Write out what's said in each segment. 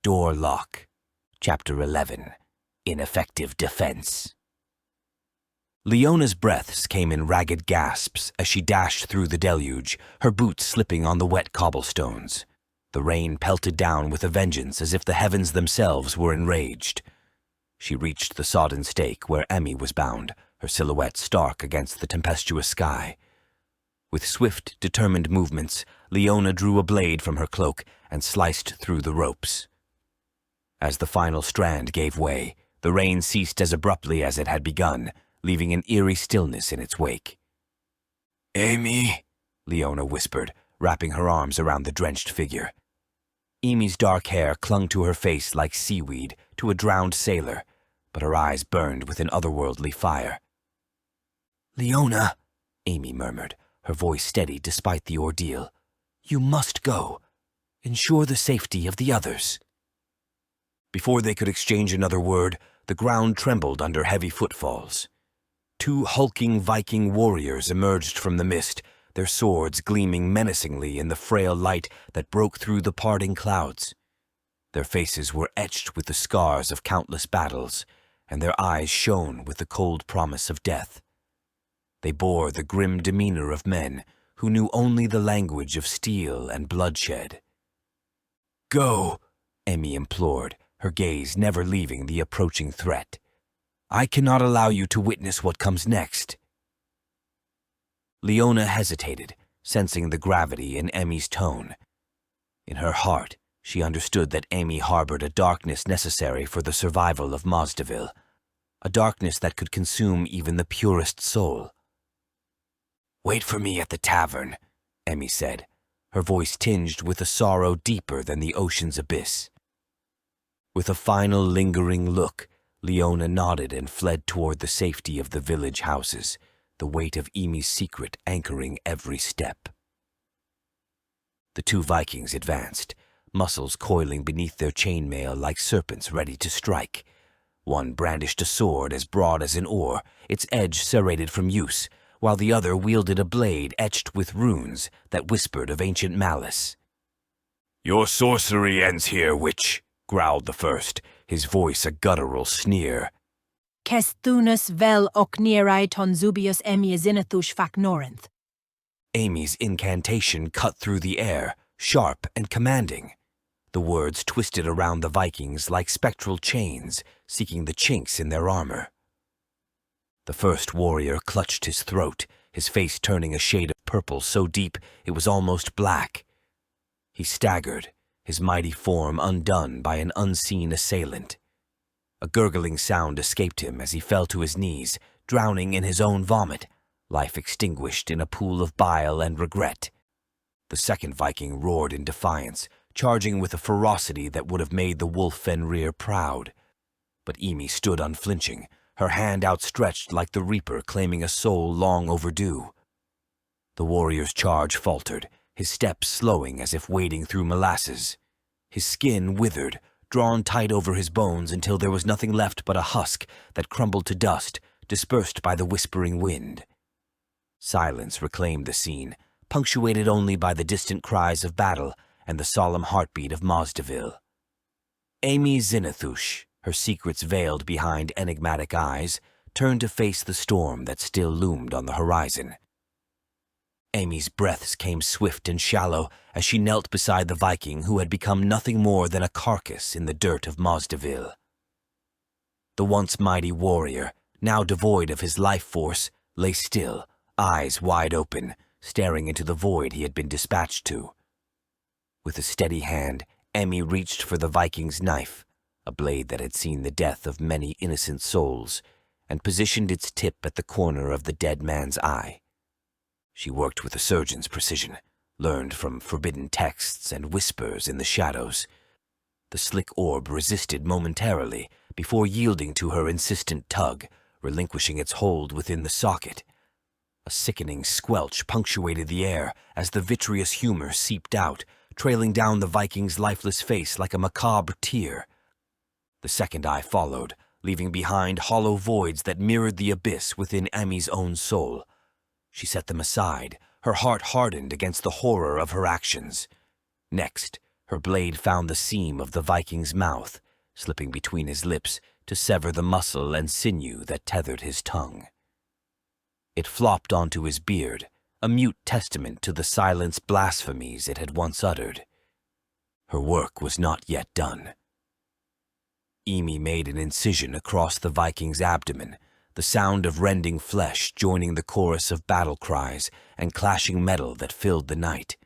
Door Lock. Chapter 11. Ineffective Defense. Leona's breaths came in ragged gasps as she dashed through the deluge, her boots slipping on the wet cobblestones. The rain pelted down with a vengeance as if the heavens themselves were enraged. She reached the sodden stake where Emie was bound, her silhouette stark against the tempestuous sky. With swift, determined movements, Leona drew a blade from her cloak and sliced through the ropes. As the final strand gave way, the rain ceased as abruptly as it had begun, leaving an eerie stillness in its wake. "Emie," Leona whispered, wrapping her arms around the drenched figure. Emie's dark hair clung to her face like seaweed to a drowned sailor, but her eyes burned with an otherworldly fire. "Leona," Emie murmured, her voice steady despite the ordeal. "You must go. Ensure the safety of the others." Before they could exchange another word, the ground trembled under heavy footfalls. Two hulking Viking warriors emerged from the mist, their swords gleaming menacingly in the frail light that broke through the parting clouds. Their faces were etched with the scars of countless battles, and their eyes shone with the cold promise of death. They bore the grim demeanor of men who knew only the language of steel and bloodshed. "Go," Emie implored, her gaze never leaving the approaching threat. "I cannot allow you to witness what comes next." Leona hesitated, sensing the gravity in Emie's tone. In her heart, she understood that Emie harbored a darkness necessary for the survival of Mozdeville, a darkness that could consume even the purest soul. "Wait for me at the tavern," Emie said, her voice tinged with a sorrow deeper than the ocean's abyss. With a final lingering look, Leona nodded and fled toward the safety of the village houses, the weight of Emie's secret anchoring every step. The two Vikings advanced, muscles coiling beneath their chainmail like serpents ready to strike. One brandished a sword as broad as an oar, its edge serrated from use, while the other wielded a blade etched with runes that whispered of ancient malice. "Your sorcery ends here, witch," growled the first, his voice a guttural sneer. Kesthunus vel ok nierai ton zubius Emie Zinnethush fac norinth. Amy's incantation cut through the air, sharp and commanding. The words twisted around the Vikings like spectral chains, seeking the chinks in their armor. The first warrior clutched his throat, his face turning a shade of purple so deep it was almost black. He staggered, his mighty form undone by an unseen assailant. A gurgling sound escaped him as he fell to his knees, drowning in his own vomit, life extinguished in a pool of bile and regret. The second Viking roared in defiance, charging with a ferocity that would have made the wolf Fenrir proud. But Emie stood unflinching, her hand outstretched like the reaper claiming a soul long overdue. The warrior's charge faltered, his steps slowing as if wading through molasses. His skin withered, drawn tight over his bones until there was nothing left but a husk that crumbled to dust, dispersed by the whispering wind. Silence reclaimed the scene, punctuated only by the distant cries of battle and the solemn heartbeat of Mozdeville. Emie Zinnethush, her secrets veiled behind enigmatic eyes, turned to face the storm that still loomed on the horizon. Amy's breaths came swift and shallow as she knelt beside the Viking who had become nothing more than a carcass in the dirt of Mozdeville. The once mighty warrior, now devoid of his life force, lay still, eyes wide open, staring into the void he had been dispatched to. With a steady hand, Emie reached for the Viking's knife, a blade that had seen the death of many innocent souls, and positioned its tip at the corner of the dead man's eye. She worked with a surgeon's precision, learned from forbidden texts and whispers in the shadows. The slick orb resisted momentarily before yielding to her insistent tug, relinquishing its hold within the socket. A sickening squelch punctuated the air as the vitreous humor seeped out, trailing down the Viking's lifeless face like a macabre tear. The second eye followed, leaving behind hollow voids that mirrored the abyss within Emie's own soul. She set them aside, her heart hardened against the horror of her actions. Next, Her blade found the seam of the Viking's mouth, slipping between his lips to sever the muscle and sinew that tethered his tongue. It flopped onto his beard, a mute testament to the silence blasphemies it had once uttered. Her work was not yet done. Emie made an incision across the Viking's abdomen, the sound of rending flesh joining the chorus of battle cries and clashing metal that filled the night.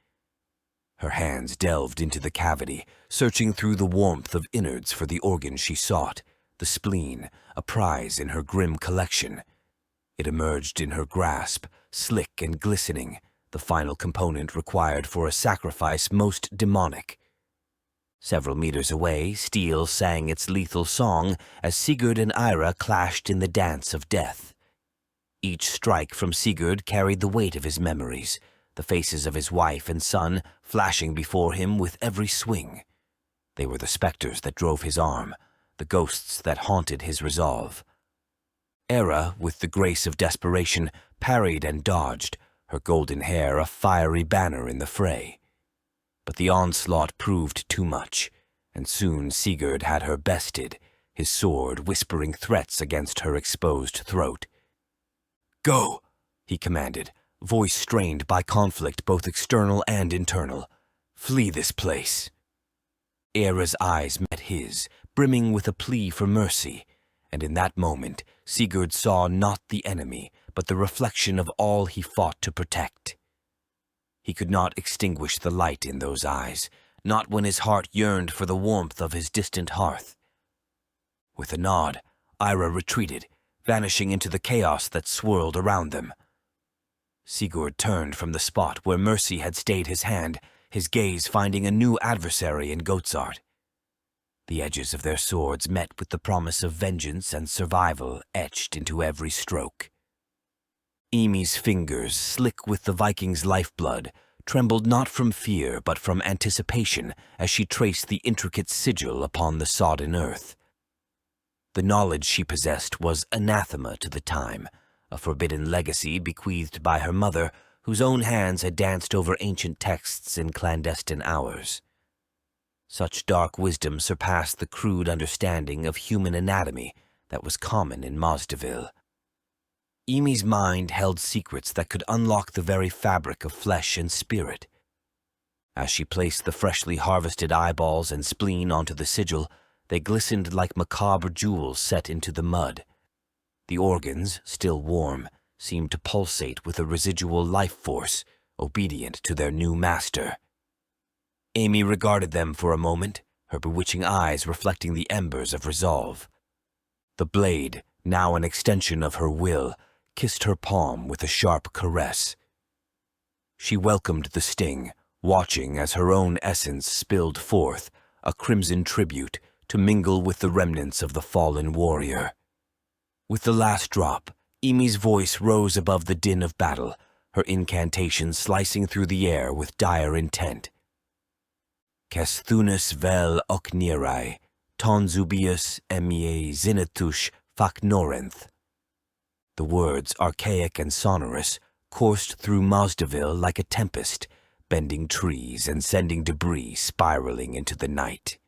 Her hands delved into the cavity, searching through the warmth of innards for the organ she sought, the spleen, a prize in her grim collection. It emerged in her grasp, slick and glistening, the final component required for a sacrifice most demonic. Several meters away, steel sang its lethal song as Sigurd and Eira clashed in the dance of death. Each strike from Sigurd carried the weight of his memories, the faces of his wife and son flashing before him with every swing. They were the specters that drove his arm, the ghosts that haunted his resolve. Eira, with the grace of desperation, parried and dodged, her golden hair a fiery banner in the fray. But the onslaught proved too much, and soon Sigurd had her bested, his sword whispering threats against her exposed throat. "Go," he commanded, voice strained by conflict both external and internal. "Flee this place." Eira's eyes met his, brimming with a plea for mercy, and in that moment Sigurd saw not the enemy, but the reflection of all he fought to protect. He could not extinguish the light in those eyes, not when his heart yearned for the warmth of his distant hearth. With a nod, Eira retreated, vanishing into the chaos that swirled around them. Sigurd turned from the spot where mercy had stayed his hand, his gaze finding a new adversary in Goatsart. The edges of their swords met with the promise of vengeance and survival etched into every stroke. Emie's fingers, slick with the Viking's lifeblood, trembled not from fear but from anticipation as she traced the intricate sigil upon the sodden earth. The knowledge she possessed was anathema to the time, a forbidden legacy bequeathed by her mother, whose own hands had danced over ancient texts in clandestine hours. Such dark wisdom surpassed the crude understanding of human anatomy that was common in Mozdeville. Emie's mind held secrets that could unlock the very fabric of flesh and spirit. As she placed the freshly harvested eyeballs and spleen onto the sigil, they glistened like macabre jewels set into the mud. The organs, still warm, seemed to pulsate with a residual life force, obedient to their new master. Emie regarded them for a moment, her bewitching eyes reflecting the embers of resolve. The blade, now an extension of her will, kissed her palm with a sharp caress. She welcomed the sting, watching as her own essence spilled forth, a crimson tribute, to mingle with the remnants of the fallen warrior. With the last drop, Emie's voice rose above the din of battle, her incantation slicing through the air with dire intent. Casthunus vel ocnirai, ton zubius Emie Zinnethush facnorenth. The words, archaic and sonorous, coursed through Mozdeville like a tempest, bending trees and sending debris spiraling into the night.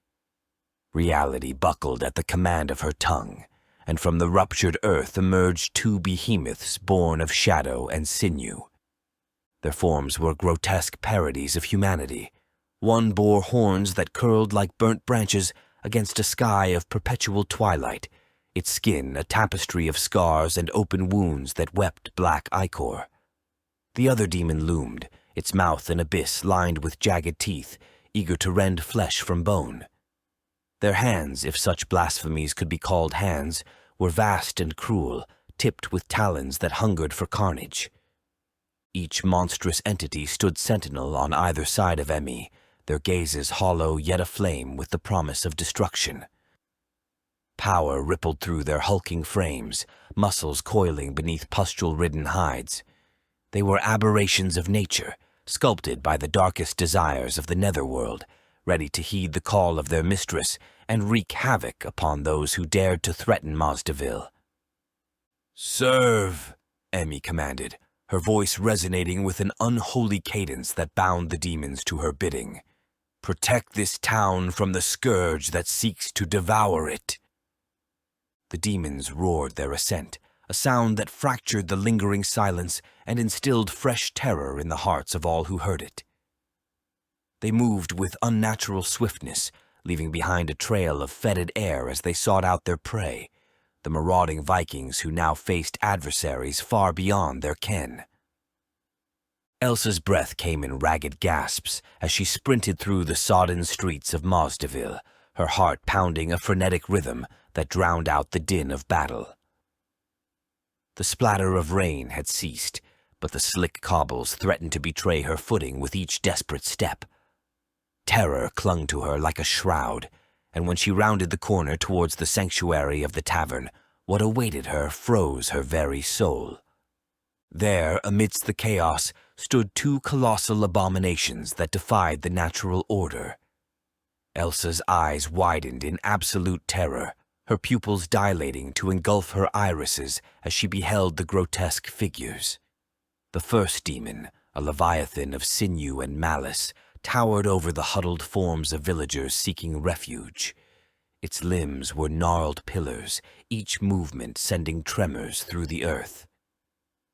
Reality buckled at the command of her tongue, and from the ruptured earth emerged two behemoths born of shadow and sinew. Their forms were grotesque parodies of humanity. One bore horns that curled like burnt branches against a sky of perpetual twilight, its skin a tapestry of scars and open wounds that wept black ichor. The other demon loomed, its mouth an abyss lined with jagged teeth, eager to rend flesh from bone. Their hands, if such blasphemies could be called hands, were vast and cruel, tipped with talons that hungered for carnage. Each monstrous entity stood sentinel on either side of Emie, their gazes hollow yet aflame with the promise of destruction. Power rippled through their hulking frames, muscles coiling beneath pustule-ridden hides. They were aberrations of nature, sculpted by the darkest desires of the netherworld, ready to heed the call of their mistress and wreak havoc upon those who dared to threaten Mozdeville. "Serve," Emie commanded, her voice resonating with an unholy cadence that bound the demons to her bidding. Protect this town from the scourge that seeks to devour it." The demons roared their assent, a sound that fractured the lingering silence and instilled fresh terror in the hearts of all who heard it. They moved with unnatural swiftness, leaving behind a trail of fetid air as they sought out their prey, the marauding Vikings who now faced adversaries far beyond their ken. Elsa's breath came in ragged gasps as she sprinted through the sodden streets of Mozdeville, her heart pounding a frenetic rhythm that drowned out the din of battle. The splatter of rain had ceased, but the slick cobbles threatened to betray her footing with each desperate step. Terror clung to her like a shroud, and when she rounded the corner towards the sanctuary of the tavern, what awaited her froze her very soul. There, amidst the chaos, stood two colossal abominations that defied the natural order. Elsa's eyes widened in absolute terror, her pupils dilating to engulf her irises as she beheld the grotesque figures. The first demon, a leviathan of sinew and malice, towered over the huddled forms of villagers seeking refuge. Its limbs were gnarled pillars, each movement sending tremors through the earth.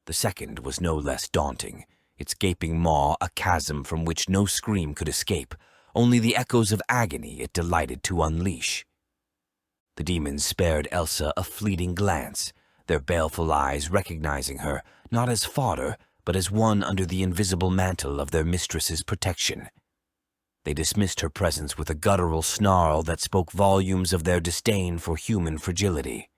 The second was no less daunting, its gaping maw a chasm from which no scream could escape, only the echoes of agony it delighted to unleash. The demons spared Elsa a fleeting glance, their baleful eyes recognizing her not as fodder, but as one under the invisible mantle of their mistress's protection. They dismissed her presence with a guttural snarl that spoke volumes of their disdain for human fragility.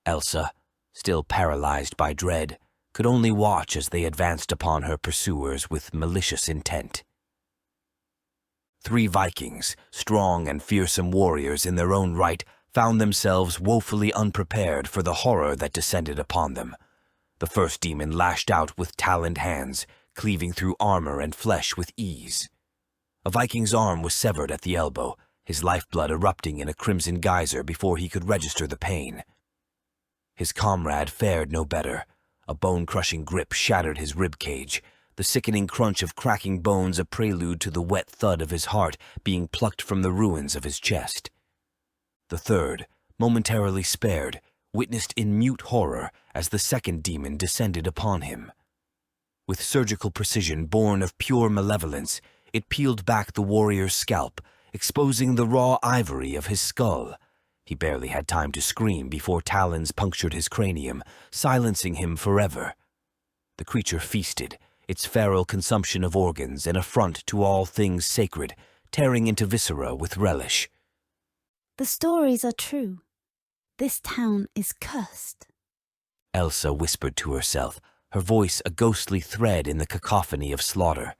Elsa, still paralyzed by dread, could only watch as they advanced upon her pursuers with malicious intent. 3 Vikings, strong and fearsome warriors in their own right, found themselves woefully unprepared for the horror that descended upon them. The first demon lashed out with taloned hands, cleaving through armor and flesh with ease. A Viking's arm was severed at the elbow, his lifeblood erupting in a crimson geyser before he could register the pain. His comrade fared no better. A bone-crushing grip shattered his ribcage, the sickening crunch of cracking bones a prelude to the wet thud of his heart being plucked from the ruins of his chest. The third, momentarily spared, witnessed in mute horror as the second demon descended upon him. With surgical precision born of pure malevolence, it peeled back the warrior's scalp, exposing the raw ivory of his skull. He barely had time to scream before talons punctured his cranium, silencing him forever. The creature feasted, its feral consumption of organs an affront to all things sacred, tearing into viscera with relish. The stories are true. This town is cursed. Elsa whispered to herself, her voice a ghostly thread in the cacophony of slaughter.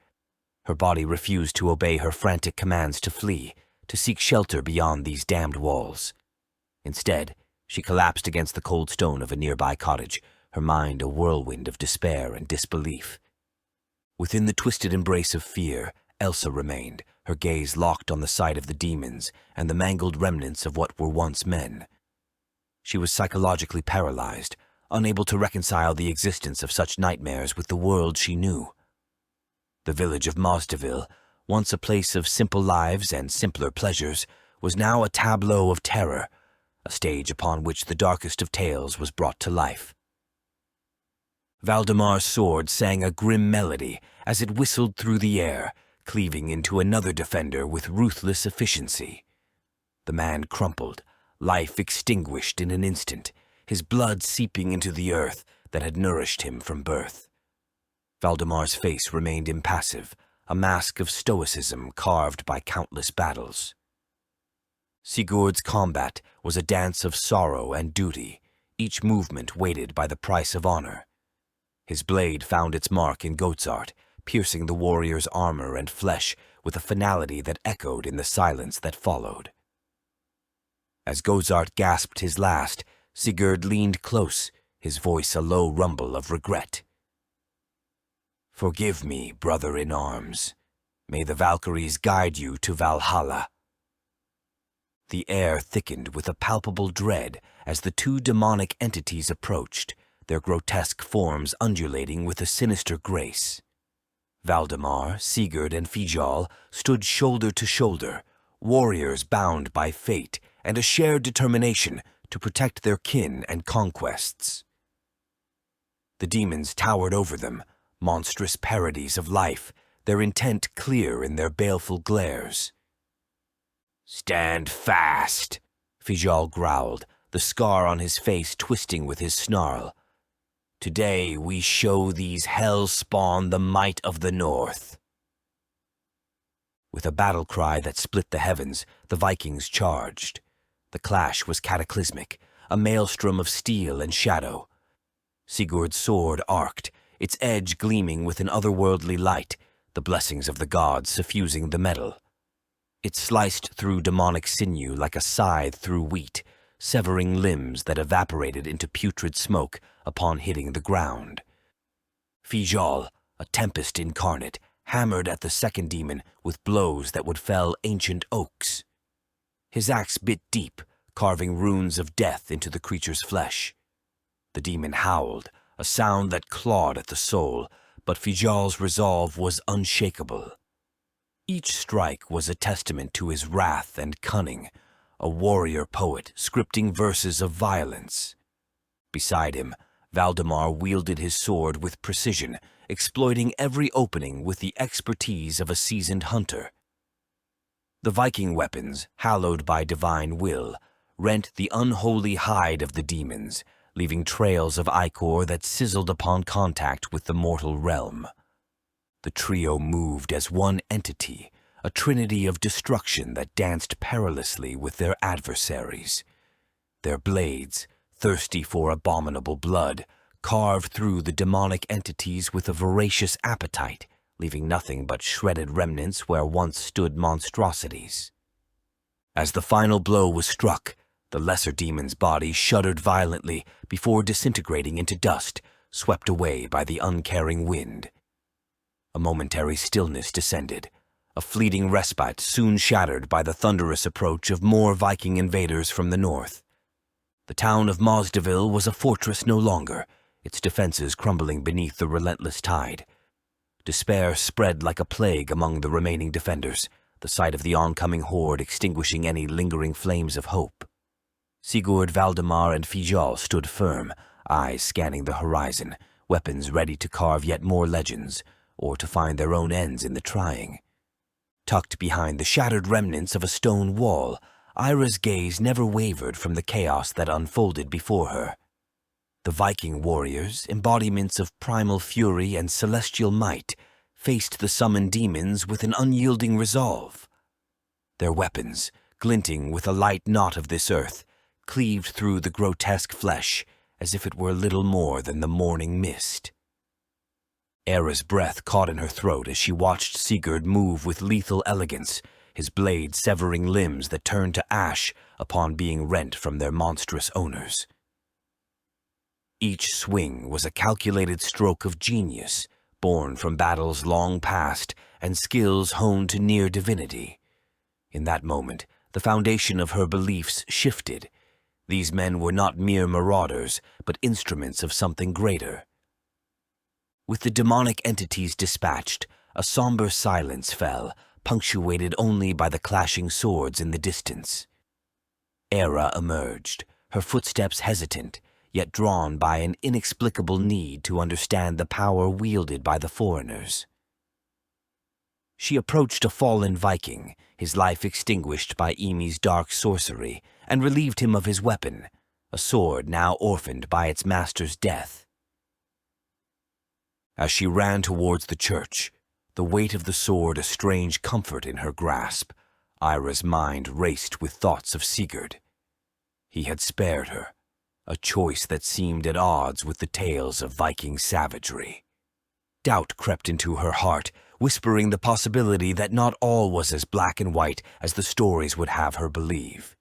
Her body refused to obey her frantic commands to flee, to seek shelter beyond these damned walls. Instead, she collapsed against the cold stone of a nearby cottage, her mind a whirlwind of despair and disbelief. Within the twisted embrace of fear, Elsa remained, her gaze locked on the sight of the demons and the mangled remnants of what were once men. She was psychologically paralyzed, unable to reconcile the existence of such nightmares with the world she knew. The village of Mozdeville, once a place of simple lives and simpler pleasures, was now a tableau of terror, a stage upon which the darkest of tales was brought to life. Valdemar's sword sang a grim melody as it whistled through the air, cleaving into another defender with ruthless efficiency. The man crumpled, life extinguished in an instant, his blood seeping into the earth that had nourished him from birth. Valdemar's face remained impassive, a mask of stoicism carved by countless battles. Sigurd's combat was a dance of sorrow and duty, each movement weighted by the price of honor. His blade found its mark in Goatsart, piercing the warrior's armor and flesh with a finality that echoed in the silence that followed. As Goatsart gasped his last, Sigurd leaned close, his voice a low rumble of regret. "Forgive me, brother-in-arms. May the Valkyries guide you to Valhalla." The air thickened with a palpable dread as the 2 demonic entities approached, their grotesque forms undulating with a sinister grace. Valdemar, Sigurd, and Fijal stood shoulder to shoulder, warriors bound by fate and a shared determination to protect their kin and conquests. The demons towered over them, monstrous parodies of life, their intent clear in their baleful glares. "Stand fast," Fijal growled, the scar on his face twisting with his snarl. "Today we show these hell spawn the might of the North." With a battle cry that split the heavens, the Vikings charged. The clash was cataclysmic, a maelstrom of steel and shadow. Sigurd's sword arced, its edge gleaming with an otherworldly light, the blessings of the gods suffusing the metal. It sliced through demonic sinew like a scythe through wheat, severing limbs that evaporated into putrid smoke upon hitting the ground. Fijal, a tempest incarnate, hammered at the second demon with blows that would fell ancient oaks. His axe bit deep, carving runes of death into the creature's flesh. The demon howled, a sound that clawed at the soul, but Fijal's resolve was unshakable. Each strike was a testament to his wrath and cunning, a warrior poet scripting verses of violence. Beside him, Valdemar wielded his sword with precision, exploiting every opening with the expertise of a seasoned hunter. The Viking weapons, hallowed by divine will, rent the unholy hide of the demons, leaving trails of ichor that sizzled upon contact with the mortal realm. The trio moved as one entity, a trinity of destruction that danced perilously with their adversaries. Their blades, thirsty for abominable blood, carved through the demonic entities with a voracious appetite, leaving nothing but shredded remnants where once stood monstrosities. As the final blow was struck, the lesser demon's body shuddered violently before disintegrating into dust, swept away by the uncaring wind. A momentary stillness descended, a fleeting respite soon shattered by the thunderous approach of more Viking invaders from the north. The town of Mozdeville was a fortress no longer, its defenses crumbling beneath the relentless tide. Despair spread like a plague among the remaining defenders, the sight of the oncoming horde extinguishing any lingering flames of hope. Sigurd, Valdemar, and Fijal stood firm, eyes scanning the horizon, weapons ready to carve yet more legends, or to find their own ends in the trying. Tucked behind the shattered remnants of a stone wall, Ira's gaze never wavered from the chaos that unfolded before her. The Viking warriors, embodiments of primal fury and celestial might, faced the summoned demons with an unyielding resolve. Their weapons, glinting with a light not of this earth, cleaved through the grotesque flesh as if it were little more than the morning mist. Era's breath caught in her throat as she watched Sigurd move with lethal elegance, his blade severing limbs that turned to ash upon being rent from their monstrous owners. Each swing was a calculated stroke of genius, born from battles long past and skills honed to near divinity. In that moment, the foundation of her beliefs shifted. These men were not mere marauders, but instruments of something greater. With the demonic entities dispatched, a somber silence fell, punctuated only by the clashing swords in the distance. Era emerged, her footsteps hesitant, yet drawn by an inexplicable need to understand the power wielded by the foreigners. She approached a fallen Viking, his life extinguished by Emie's dark sorcery, and relieved him of his weapon, a sword now orphaned by its master's death. As she ran towards the church, the weight of the sword a strange comfort in her grasp, Ira's mind raced with thoughts of Sigurd. He had spared her, a choice that seemed at odds with the tales of Viking savagery. Doubt crept into her heart, whispering the possibility that not all was as black and white as the stories would have her believe.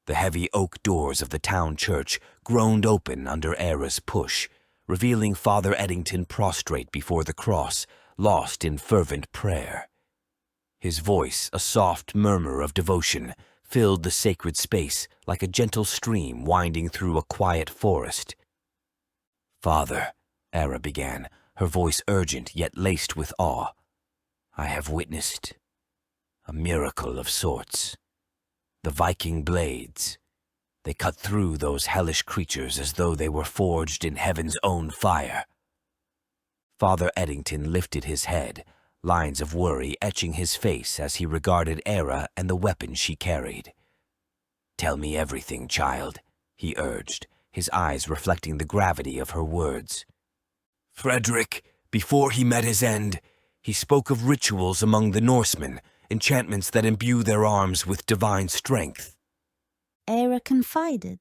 The heavy oak doors of the town church groaned open under Era's push, revealing Father Eddington prostrate before the cross, lost in fervent prayer. His voice, a soft murmur of devotion, filled the sacred space like a gentle stream winding through a quiet forest. "Father," Era began, her voice urgent yet laced with awe. "I have witnessed a miracle of sorts. The Viking blades. They cut through those hellish creatures as though they were forged in heaven's own fire." Father Eddington lifted his head, lines of worry etching his face as he regarded Era and the weapon she carried. "Tell me everything, child," he urged, his eyes reflecting the gravity of her words. "Frederick, before he met his end, he spoke of rituals among the Norsemen, enchantments that imbue their arms with divine strength." Era confided,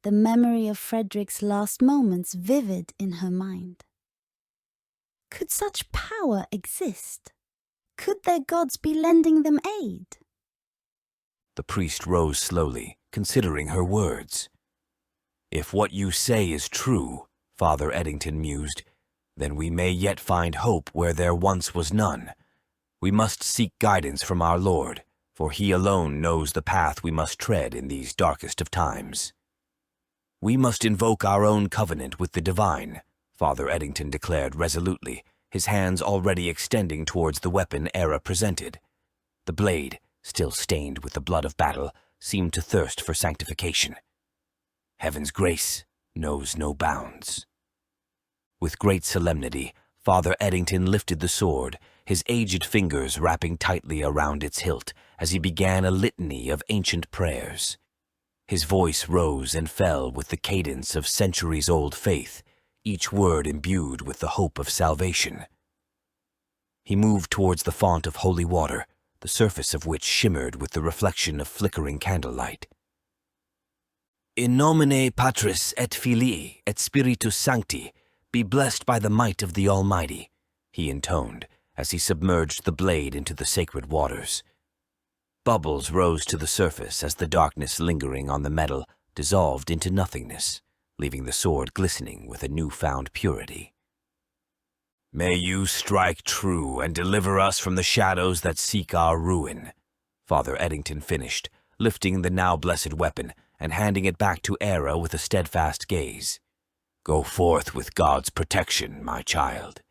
the memory of Frederick's last moments vivid in her mind. Could such power exist? Could their gods be lending them aid? The priest rose slowly, considering her words. "If what you say is true," Father Eddington mused, "then we may yet find hope where there once was none. We must seek guidance from our Lord, for he alone knows the path we must tread in these darkest of times." "We must invoke our own covenant with the divine," Father Eddington declared resolutely, his hands already extending towards the weapon Era presented. The blade, still stained with the blood of battle, seemed to thirst for sanctification. "Heaven's grace knows no bounds." With great solemnity, Father Eddington lifted the sword, his aged fingers wrapping tightly around its hilt as he began a litany of ancient prayers. His voice rose and fell with the cadence of centuries-old faith, each word imbued with the hope of salvation. He moved towards the font of holy water, the surface of which shimmered with the reflection of flickering candlelight. "In nomine Patris et Filii et Spiritus Sancti, be blessed by the might of the Almighty," he intoned, as he submerged the blade into the sacred waters. Bubbles rose to the surface as the darkness lingering on the metal dissolved into nothingness, leaving the sword glistening with a newfound purity. "May you strike true and deliver us from the shadows that seek our ruin," Father Eddington finished, lifting the now blessed weapon and handing it back to Era with a steadfast gaze. "Go forth with God's protection, my child."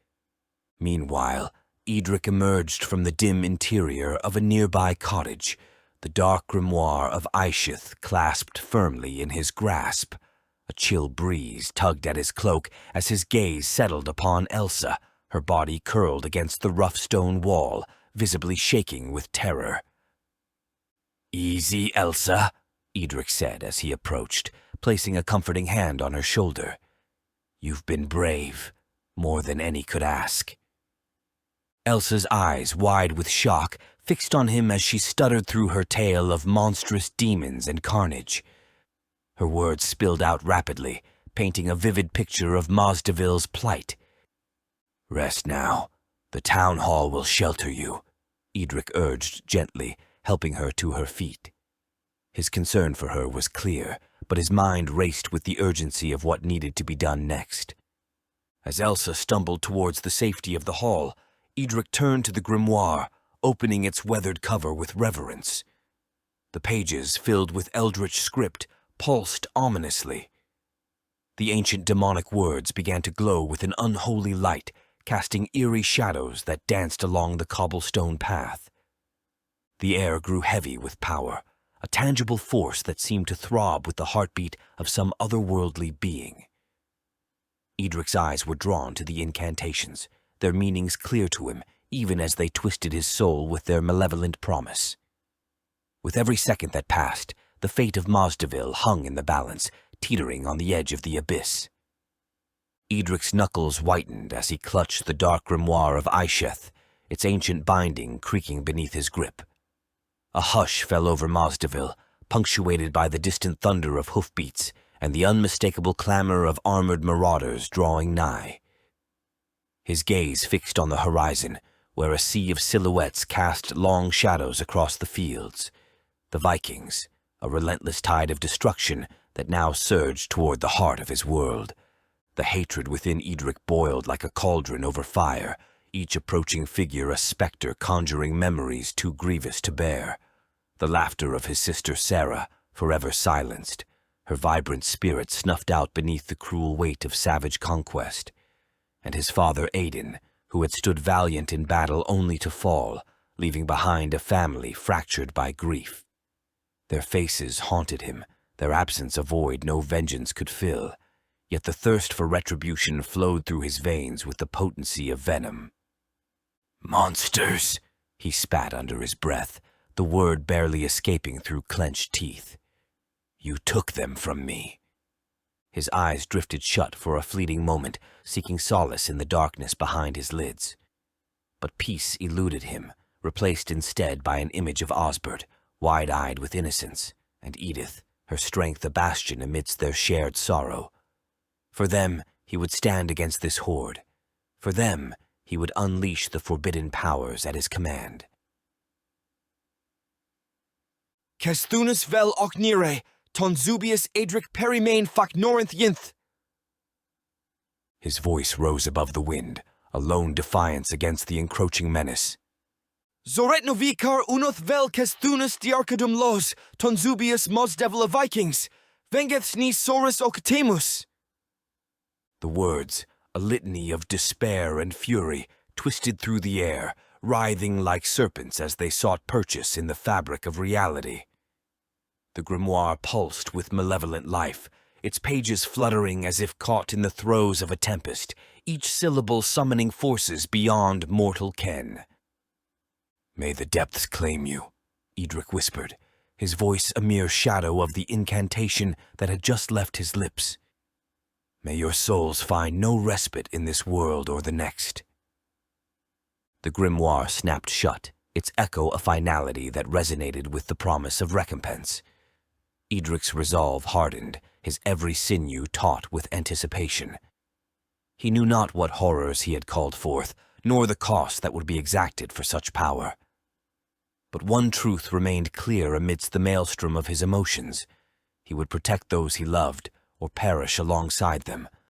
Meanwhile, Eadric emerged from the dim interior of a nearby cottage, the dark grimoire of Aishith clasped firmly in his grasp. A chill breeze tugged at his cloak as his gaze settled upon Elsa, her body curled against the rough stone wall, visibly shaking with terror. "Easy, Elsa," Eadric said as he approached, placing a comforting hand on her shoulder. "You've been brave, more than any could ask." Elsa's eyes, wide with shock, fixed on him as she stuttered through her tale of monstrous demons and carnage. Her words spilled out rapidly, painting a vivid picture of Mozdeville's plight. "Rest now. The town hall will shelter you," Eadric urged gently, helping her to her feet. His concern for her was clear, but his mind raced with the urgency of what needed to be done next. As Elsa stumbled towards the safety of the hall, Eadric turned to the grimoire, opening its weathered cover with reverence. The pages, filled with eldritch script, pulsed ominously. The ancient demonic words began to glow with an unholy light, casting eerie shadows that danced along the cobblestone path. The air grew heavy with power, a tangible force that seemed to throb with the heartbeat of some otherworldly being. Eadric's eyes were drawn to the incantations, their meanings clear to him even as they twisted his soul with their malevolent promise. With every second that passed, the fate of Mozdeville hung in the balance, teetering on the edge of the abyss. Eadric's knuckles whitened as he clutched the dark grimoire of Aishith, its ancient binding creaking beneath his grip. A hush fell over Mozdeville, punctuated by the distant thunder of hoofbeats and the unmistakable clamor of armored marauders drawing nigh. His gaze fixed on the horizon, where a sea of silhouettes cast long shadows across the fields. The Vikings, a relentless tide of destruction that now surged toward the heart of his world. The hatred within Eadric boiled like a cauldron over fire, each approaching figure a specter conjuring memories too grievous to bear. The laughter of his sister Sarah, forever silenced, her vibrant spirit snuffed out beneath the cruel weight of savage conquest. and his father Aiden, who had stood valiant in battle only to fall, leaving behind a family fractured by grief. Their faces haunted him, their absence a void no vengeance could fill, yet the thirst for retribution flowed through his veins with the potency of venom. "Monsters!" he spat under his breath, the word barely escaping through clenched teeth. "You took them from me." His eyes drifted shut for a fleeting moment, seeking solace in the darkness behind his lids. But peace eluded him, replaced instead by an image of Osbert, wide-eyed with innocence, and Edith, her strength a bastion amidst their shared sorrow. For them, he would stand against this horde. For them, he would unleash the forbidden powers at his command. Cesthunas vel ocnire, ton zubius Eadric Perrymane fac norinth yinth. His voice rose above the wind, a lone defiance against the encroaching menace. Zoretno vicar unoth vel Cesthunas diarchidum los, ton zubius Mozdeville of Vikings, vengeth ni sorus octemus. The words, a litany of despair and fury, twisted through the air, writhing like serpents as they sought purchase in the fabric of reality. The grimoire pulsed with malevolent life, its pages fluttering as if caught in the throes of a tempest, each syllable summoning forces beyond mortal ken. "May the depths claim you," Eadric whispered, his voice a mere shadow of the incantation that had just left his lips. "May your souls find no respite in this world or the next." The grimoire snapped shut, its echo a finality that resonated with the promise of recompense. Eadric's resolve hardened, his every sinew taut with anticipation. He knew not what horrors he had called forth, nor the cost that would be exacted for such power. But one truth remained clear amidst the maelstrom of his emotions. He would protect those he loved, or perish alongside them,